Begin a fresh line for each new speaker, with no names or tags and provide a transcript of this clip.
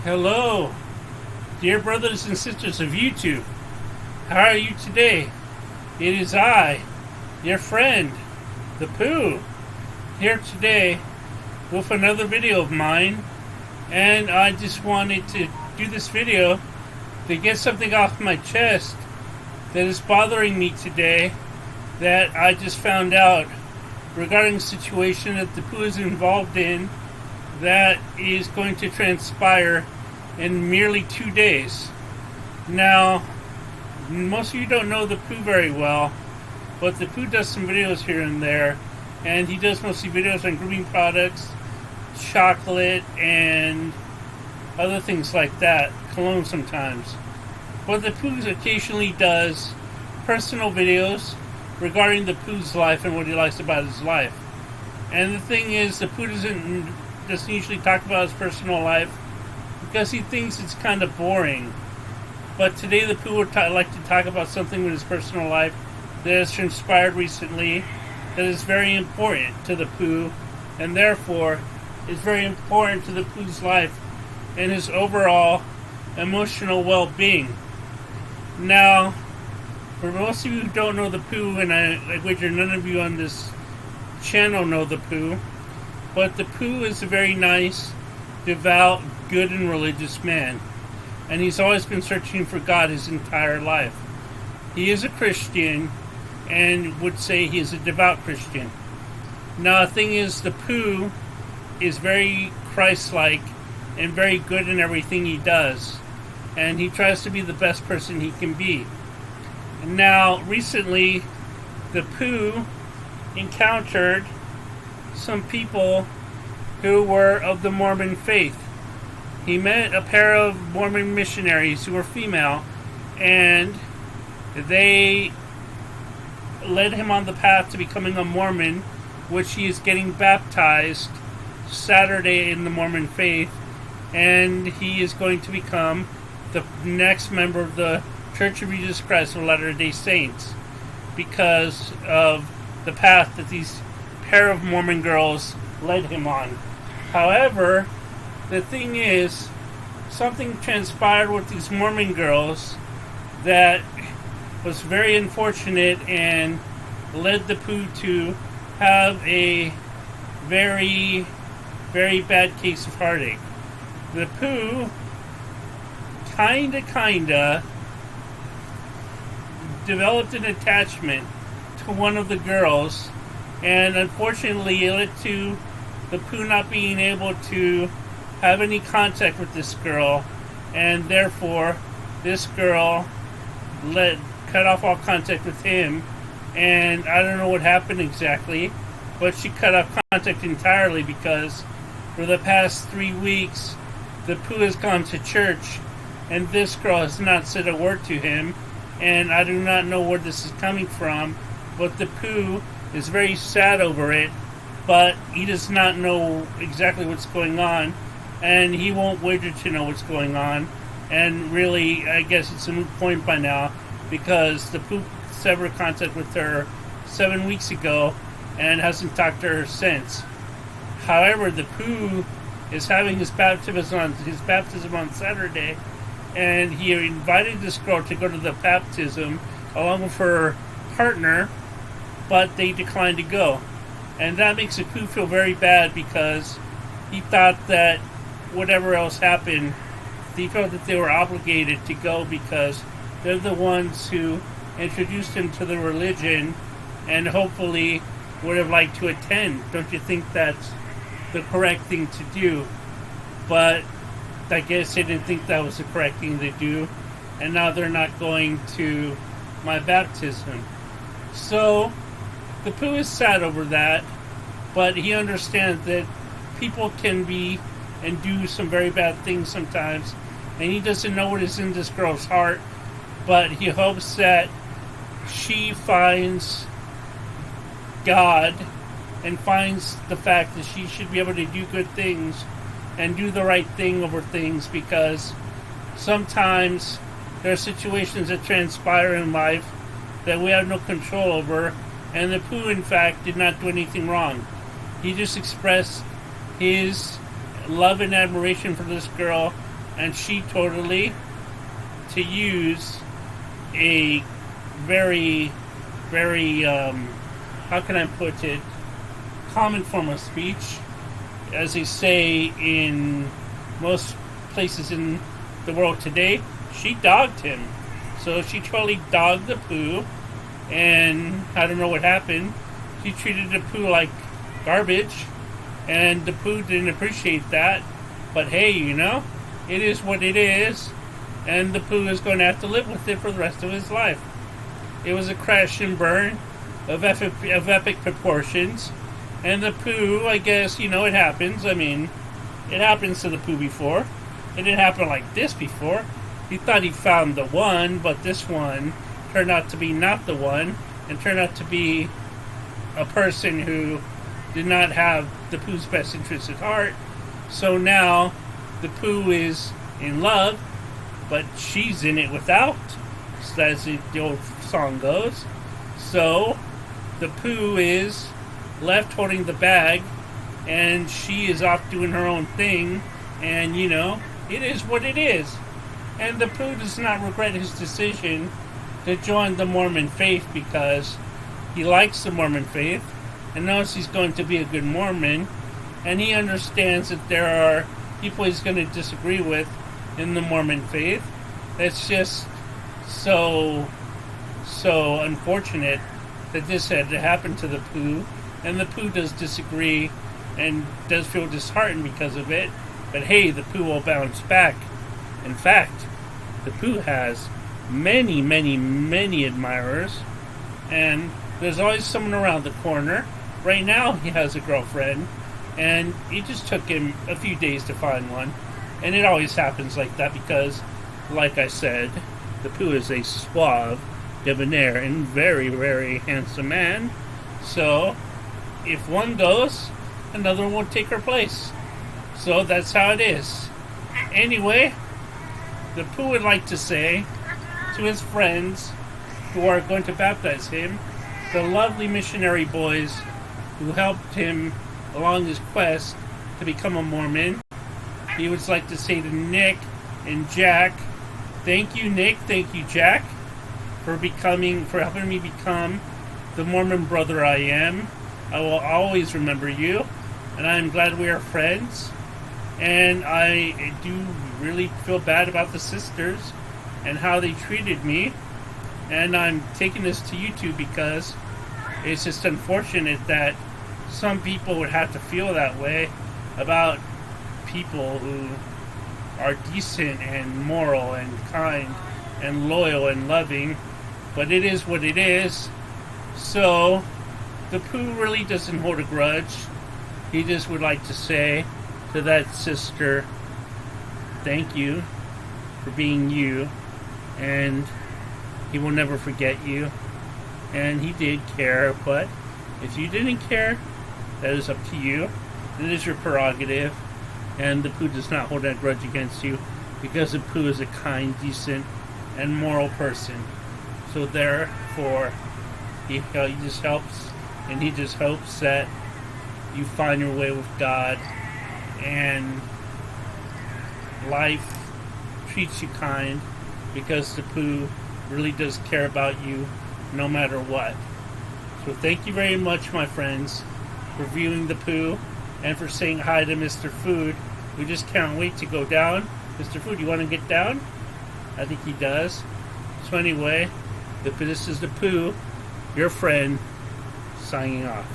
Hello, dear brothers and sisters of YouTube. How are you today? It is I, your friend, the Pooh, here today with another video of mine. And I just wanted to do this video to get something off my chest that is bothering me today, that I just found out regarding a situation that the Pooh is involved in that is going to transpire in merely 2 days. Now, most of you don't know the Pooh very well, but the Pooh does some videos here and there, and he does mostly videos on grooming products, chocolate, and other things like that, cologne sometimes. But the Pooh occasionally does personal videos regarding the Pooh's life and what he likes about his life. And the thing is, the Pooh doesn't usually talk about his personal life because he thinks it's kind of boring. But today the Pooh would like to talk about something in his personal life that has transpired recently that is very important to the Pooh, and therefore is very important to the Pooh's life and his overall emotional well-being. Now, for most of you who don't know the Pooh, and I wager none of you on this channel know the Pooh, but the Pooh is a very nice, devout, good, and religious man. And he's always been searching for God his entire life. He is a Christian, and would say he is a devout Christian. Now, the thing is, the Pooh is very Christ-like and very good in everything he does. And he tries to be the best person he can be. Now, recently, the Pooh encountered some people who were of the Mormon faith. He met a pair of Mormon missionaries who were female, and they led him on the path to becoming a Mormon, which he is getting baptized Saturday in the Mormon faith, and he is going to become the next member of the Church of Jesus Christ of Latter-day Saints because of the path that these pair of Mormon girls led him on. However, the thing is, something transpired with these Mormon girls that was very unfortunate and led the Pooh to have a very, very bad case of heartache. The Pooh kinda developed an attachment to one of the girls, and unfortunately it led to the Pooh not being able to have any contact with this girl, and therefore this girl cut off all contact with him. And I don't know what happened exactly, but she cut off contact entirely because for the past 3 weeks the Pooh has gone to church and this girl has not said a word to him, and I do not know where this is coming from, but the Pooh is very sad over it, but he does not know exactly what's going on, and he won't wager to know what's going on. And really, I guess it's a moot point by now, because the Pooh severed contact with her 7 weeks ago and hasn't talked to her since. However, the Pooh is having his baptism on Saturday, and he invited this girl to go to the baptism along with her partner, but they declined to go. And that makes the Pooh feel very bad because he thought that whatever else happened, he felt that they were obligated to go because they're the ones who introduced him to the religion and hopefully would have liked to attend. Don't you think that's the correct thing to do? But I guess they didn't think that was the correct thing to do, and now they're not going to my baptism. So the Pooh is sad over that, but he understands that people can be and do some very bad things sometimes, and he doesn't know what is in this girl's heart, but he hopes that she finds God and finds the fact that she should be able to do good things and do the right thing over things, because sometimes there are situations that transpire in life that we have no control over, and the Pooh, in fact, did not do anything wrong. He just expressed his love and admiration for this girl and she totally, to use a very, very, how can I put it, common form of speech, as they say in most places in the world today, she dogged him. So she totally dogged the Pooh, and I don't know what happened. She treated the Pooh like garbage, and the Pooh didn't appreciate that. But hey, it is what it is, and the Pooh is going to have to live with it for the rest of his life. It was a crash and burn of epic proportions, and the Pooh, I guess, it happens. I mean, it happens to the Pooh before. It didn't happen like this before. He thought he found the one, but this one turned out to be not the one, and turned out to be a person who did not have the Pooh's best interests at heart. So now the Pooh is in love, but she's in it without, as the old song goes. So the Pooh is left holding the bag, and she is off doing her own thing, and it is what it is. And the Pooh does not regret his decision to join the Mormon faith, because he likes the Mormon faith and knows he's going to be a good Mormon, and he understands that there are people he's going to disagree with in the Mormon faith. It's just so unfortunate that this had to happen to the Pooh, and the Pooh does disagree and does feel disheartened because of it. But hey, the Pooh will bounce back. In fact, the Pooh has many, many, many admirers, and there's always someone around the corner. Right now, he has a girlfriend, and it just took him a few days to find one. And it always happens like that because, like I said, the Pooh is a suave, debonair, and very, very handsome man. So, if one goes, another one will take her place. So that's how it is. Anyway, the Pooh would like to say to his friends who are going to baptize him, the lovely missionary boys who helped him along his quest to become a Mormon, he would like to say to Nick and Jack, thank you, Nick, thank you, Jack, for helping me become the Mormon brother I am. I will always remember you, and I am glad we are friends. And I do really feel bad about the sisters and how they treated me. And I'm taking this to YouTube because it's just unfortunate that some people would have to feel that way about people who are decent and moral and kind and loyal and loving. But it is what it is. So the Pooh really doesn't hold a grudge. He just would like to say to that sister, thank you for being you, and he will never forget you. And he did care, but if you didn't care, that is up to you. It is your prerogative, and the Pooh does not hold that grudge against you, because the Pooh is a kind, decent, and moral person. So therefore, he just helps, and he just hopes that you find your way with God, and life treats you kind, because the Pooh really does care about you no matter what. So thank you very much, my friends, for viewing the Pooh and for saying hi to Mr. Food. We just can't wait to go down. Mr. Food, you want to get down? I think he does. So anyway, this is the Pooh, your friend, signing off.